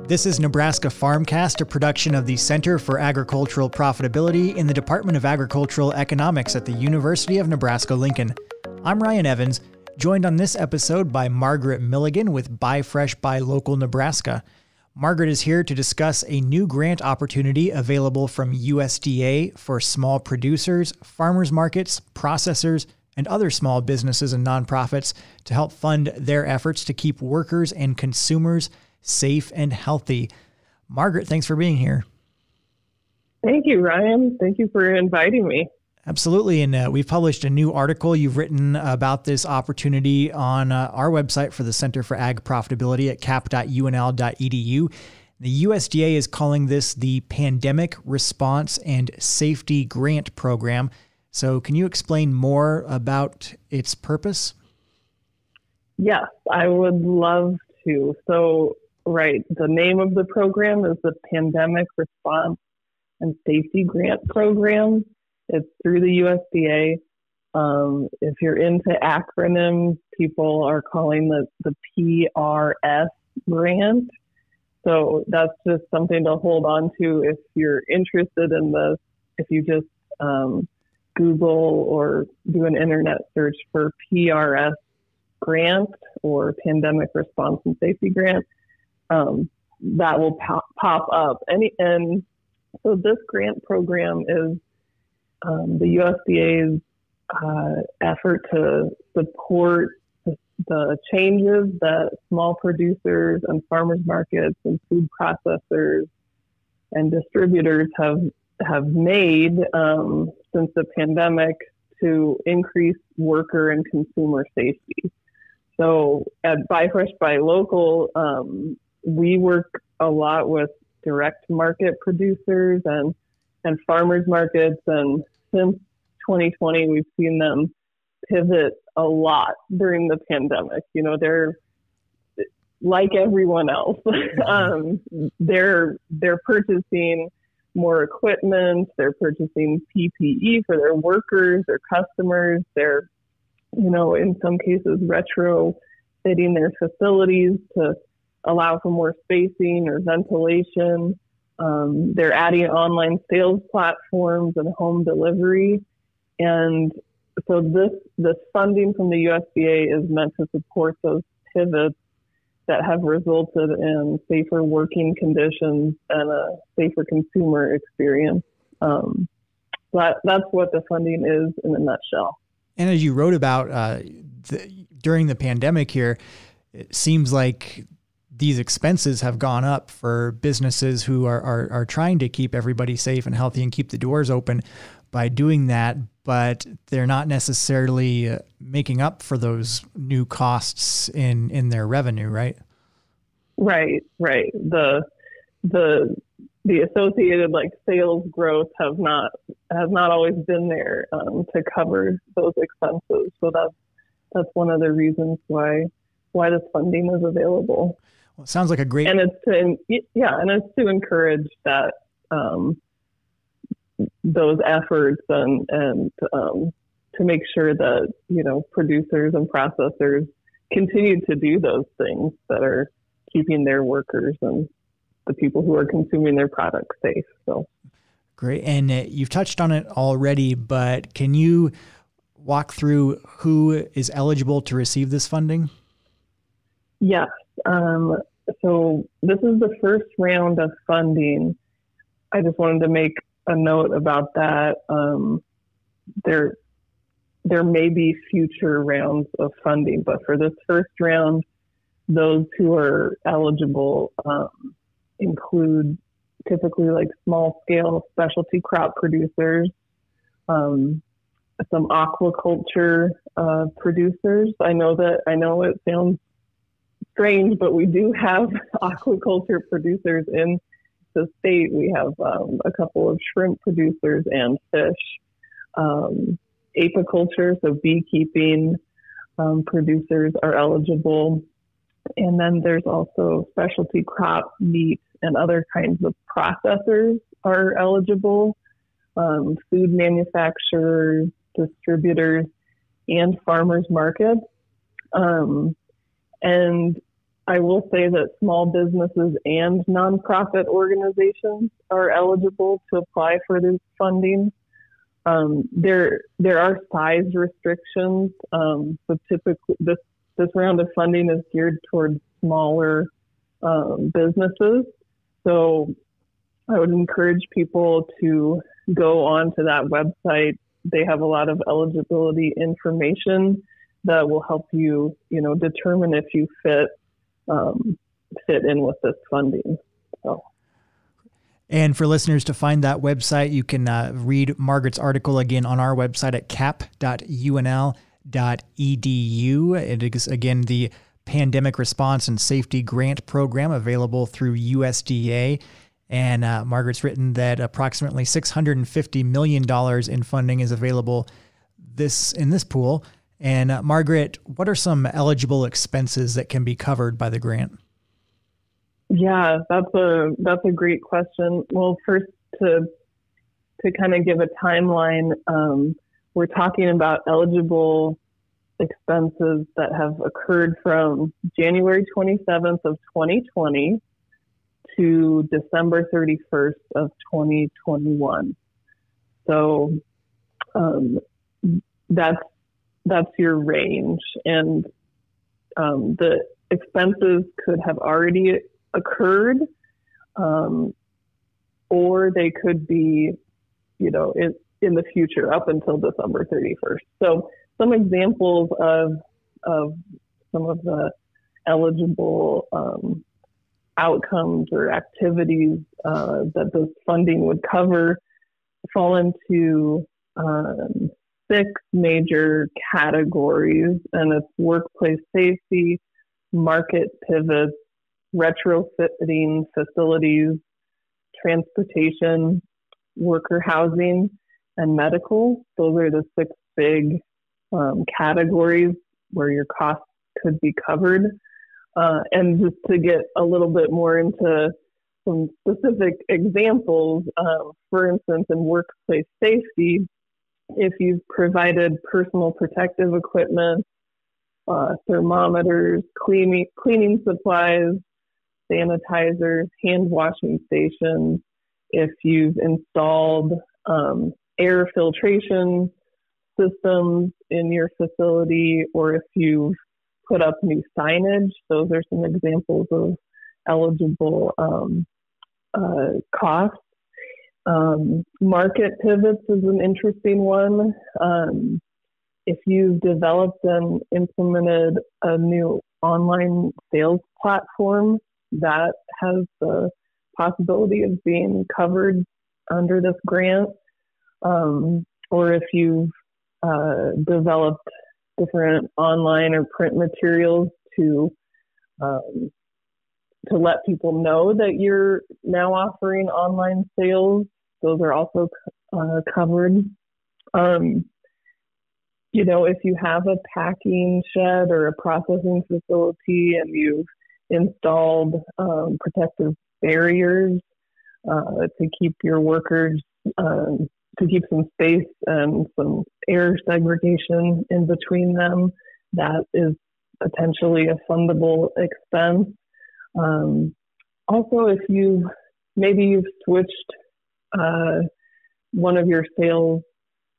This is Nebraska Farmcast, a production of the Center for Agricultural Profitability in the Department of Agricultural Economics at the University of Nebraska-Lincoln. I'm Ryan Evans, joined on this episode by Margaret Milligan with Buy Fresh, Buy Local Nebraska. Margaret is here to discuss a new grant opportunity available from USDA for small producers, farmers markets, processors, and other small businesses and nonprofits to help fund their efforts to keep workers and consumers safe and healthy. Margaret, thanks for being here. Thank you, Ryan. Thank you for inviting me. Absolutely. And we've published a new article you've written about this opportunity on our website for the Center for Ag Profitability at cap.unl.edu. The USDA is calling this the Pandemic Response and Safety Grant Program. So can you explain more about its purpose? Yes, I would love to. So, right, the name of the program is the Pandemic Response and Safety Grant Program. It's through the USDA. If you're into acronyms, people are calling the PRS grant. So that's just something to hold on to if you're interested in this. If you just Google or do an internet search for PRS grant or Pandemic Response and Safety Grant, that will pop up. And so this grant program is the USDA's effort to support the changes that small producers and farmers markets and food processors and distributors have made since the pandemic to increase worker and consumer safety. So at Buy Fresh, Buy Local, we work a lot with direct market producers and farmers markets. And since 2020, we've seen them pivot a lot during the pandemic. You know, they're like everyone else. They're purchasing more equipment. They're purchasing PPE for their workers, their customers. They're, you know, in some cases retrofitting their facilities to allow for more spacing or ventilation. They're adding online sales platforms and home delivery. And so this funding from the USDA is meant to support those pivots that have resulted in safer working conditions and a safer consumer experience. That's what the funding is in a nutshell. And as you wrote about during the pandemic here, it seems like these expenses have gone up for businesses who are trying to keep everybody safe and healthy and keep the doors open by doing that, but they're not necessarily making up for those new costs in their revenue, right? Right. The associated sales growth has not always been there to cover those expenses. So that's one of the reasons why this funding is available. Well, it sounds like a great, and it's to encourage that those efforts and to make sure that, you know, producers and processors continue to do those things that are keeping their workers and the people who are consuming their products safe. So great. And you've touched on it already, but can you walk through who is eligible to receive this funding? Yes. So this is the first round of funding. I just wanted to make a note about that. There may be future rounds of funding, but for this first round, those who are eligible include typically small scale specialty crop producers, some aquaculture producers. I know it sounds strange, but we do have aquaculture producers in the state. We have a couple of shrimp producers and fish. Apiculture, so beekeeping producers are eligible. And then there's also specialty crop, meat, and other kinds of processors are eligible. Food manufacturers, distributors, and farmers markets. And I will say that small businesses and nonprofit organizations are eligible to apply for this funding. There are size restrictions. So typically, this round of funding is geared towards smaller businesses. So I would encourage people to go onto that website. They have a lot of eligibility information that will help you, determine if you fit in with this funding. So. And for listeners to find that website, you can read Margaret's article again on our website at cap.unl.edu. It is, again, the Pandemic Response and Safety Grant Program available through USDA. And Margaret's written that approximately $650 million in funding is available in this pool. And Margaret, what are some eligible expenses that can be covered by the grant? Yeah, that's a great question. Well, first to kind of give a timeline, we're talking about eligible expenses that have occurred from January 27th of 2020 to December 31st of 2021. So that's your range, and the expenses could have already occurred, or they could be, in the future up until December 31st. So some examples of some of the eligible outcomes or activities that this funding would cover fall into 6 major categories, and it's workplace safety, market pivots, retrofitting facilities, transportation, worker housing, and medical. Those are the 6 big categories where your costs could be covered. And just to get a little bit more into some specific examples, for instance, in workplace safety, if you've provided personal protective equipment, thermometers, cleaning supplies, sanitizers, hand washing stations, if you've installed air filtration systems in your facility, or if you've put up new signage, those are some examples of eligible costs. Market pivots is an interesting one. If you've developed and implemented a new online sales platform, that has the possibility of being covered under this grant. Or if you've developed different online or print materials to let people know that you're now offering online sales, those are also covered. If you have a packing shed or a processing facility and you've installed protective barriers to keep your workers, to keep some space and some air segregation in between them, that is potentially a fundable expense. Also, if you've switched one of your sales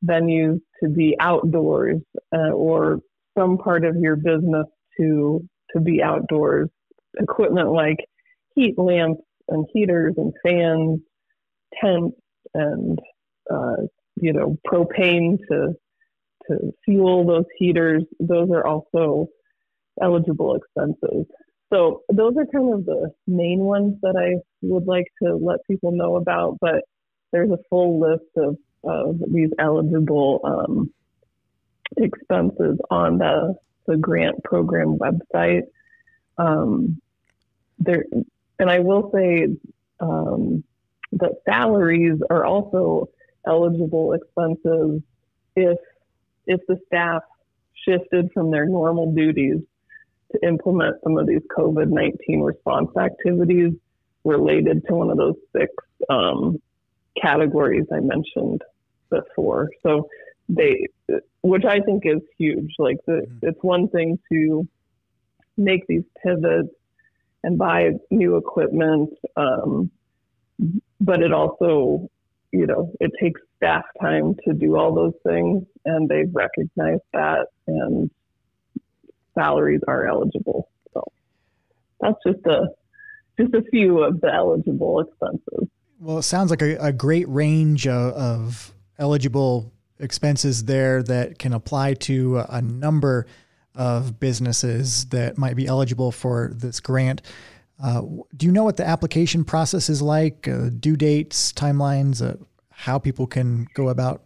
venues to be outdoors, or some part of your business to be outdoors, equipment like heat lamps and heaters and fans, tents, and propane to fuel those heaters, those are also eligible expenses. So those are kind of the main ones that I would like to let people know about, but there's a full list of these eligible expenses on the grant program website. And I will say that salaries are also eligible expenses if the staff shifted from their normal duties to implement some of these COVID-19 response activities related to one of those 6 categories I mentioned before. So which I think is huge. Like it's one thing to make these pivots and buy new equipment. But it also, it takes staff time to do all those things, and they've recognized that, and salaries are eligible. So that's just a few of the eligible expenses. Well, it sounds like a great range of eligible expenses there that can apply to a number of businesses that might be eligible for this grant. Do you know what the application process is like, due dates, timelines, how people can go about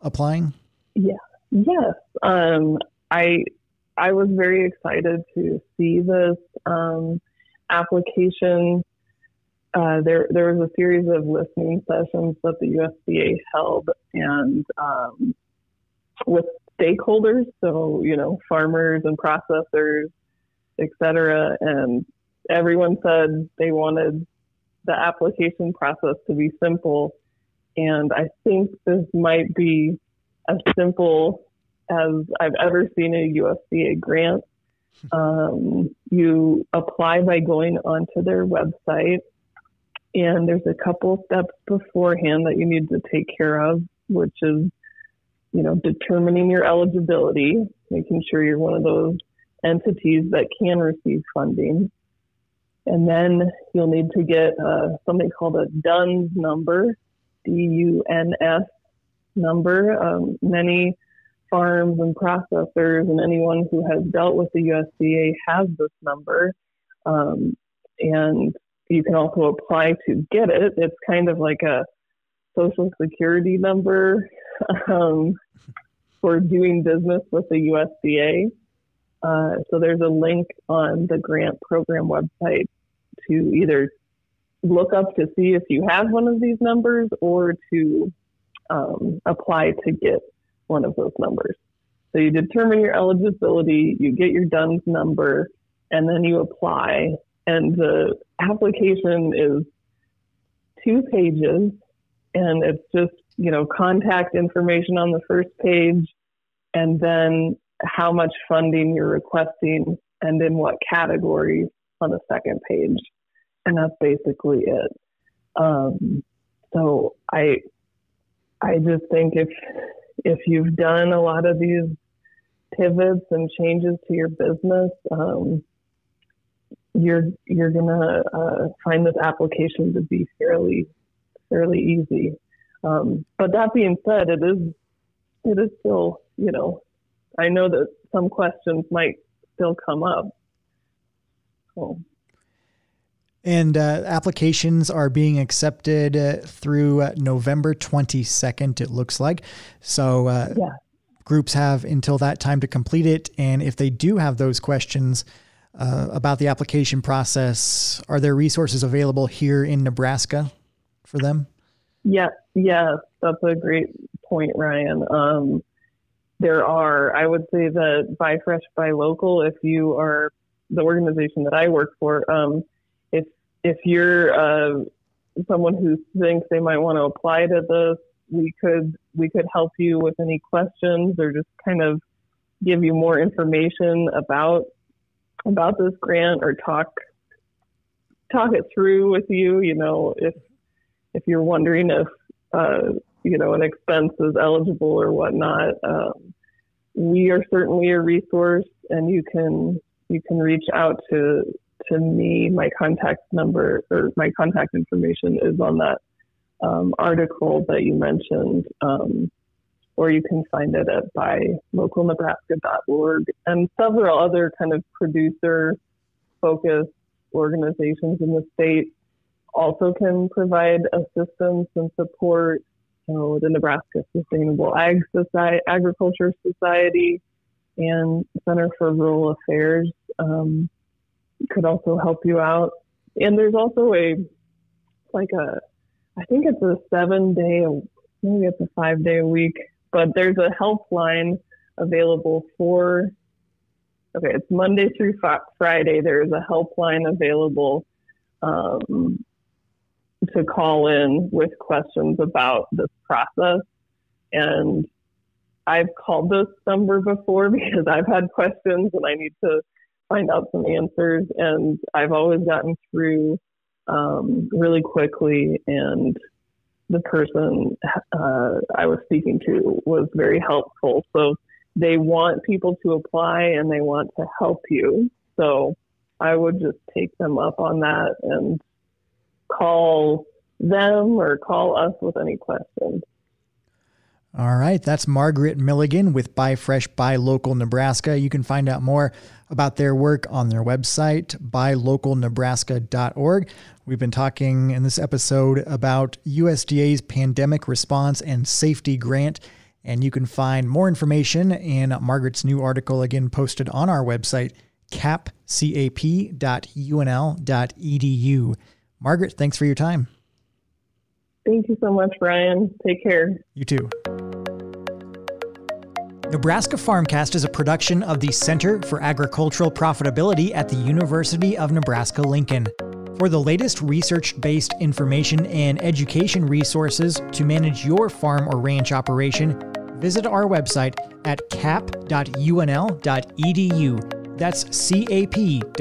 applying? Yeah. Yes. I was very excited to see this application. There was a series of listening sessions that the USDA held, and with stakeholders, so farmers and processors, et cetera, and everyone said they wanted the application process to be simple, and I think this might be as simple as I've ever seen a USDA grant. You apply by going onto their website, and there's a couple steps beforehand that you need to take care of, which is, determining your eligibility, making sure you're one of those entities that can receive funding. And then you'll need to get something called a DUNS number, DUNS number. Many farms and processors and anyone who has dealt with the USDA has this number. And you can also apply to get it. It's kind of like a Social Security number for doing business with the USDA. So there's a link on the grant program website to either look up to see if you have one of these numbers or to apply to get one of those numbers. So you determine your eligibility, you get your DUNS number, and then you apply. And the application is 2 pages, and it's just, contact information on the first page, and then how much funding you're requesting and in what categories on the second page. And that's basically it. So I just think if you've done a lot of these pivots and changes to your business, you're gonna find this application to be fairly easy. But that being said, it is still, I know that some questions might still come up. So. And applications are being accepted through November 22nd, it looks like. So yeah. Groups have until that time to complete it. And if they do have those questions about the application process, are there resources available here in Nebraska for them? Yeah, that's a great point, Ryan. There are, I would say that Buy Fresh, Buy Local, if you are the organization that I work for, if you're someone who thinks they might want to apply to this, we could help you with any questions or just kind of give you more information about this grant, or talk it through with you. If you're wondering if an expense is eligible or whatnot, we are certainly a resource, and you can reach out to me. My contact number or my contact information is on that article that you mentioned, or you can find it at buylocalnebraska.org, and several other kind of producer-focused organizations in the state also can provide assistance and support. The Nebraska Sustainable Agriculture Society and Center for Rural Affairs could also help you out. And there's also I think it's a 7-day, maybe it's a 5-day a week, but there's a helpline available it's Monday through Friday. There's a helpline available to call in with questions about this process. And I've called this number before because I've had questions and I need to find out some answers. And I've always gotten through really quickly, and the person I was speaking to was very helpful. So they want people to apply and they want to help you. So I would just take them up on that and call them or call us with any questions. All right. That's Margaret Milligan with Buy Fresh, Buy Local Nebraska. You can find out more about their work on their website, buylocalnebraska.org. We've been talking in this episode about USDA's Pandemic Response and Safety Grant, and you can find more information in Margaret's new article, again posted on our website, capcap.unl.edu. Margaret, thanks for your time. Thank you so much, Brian. Take care. You too. Nebraska Farmcast is a production of the Center for Agricultural Profitability at the University of Nebraska-Lincoln. For the latest research-based information and education resources to manage your farm or ranch operation, visit our website at cap.unl.edu. That's cap.unl.edu.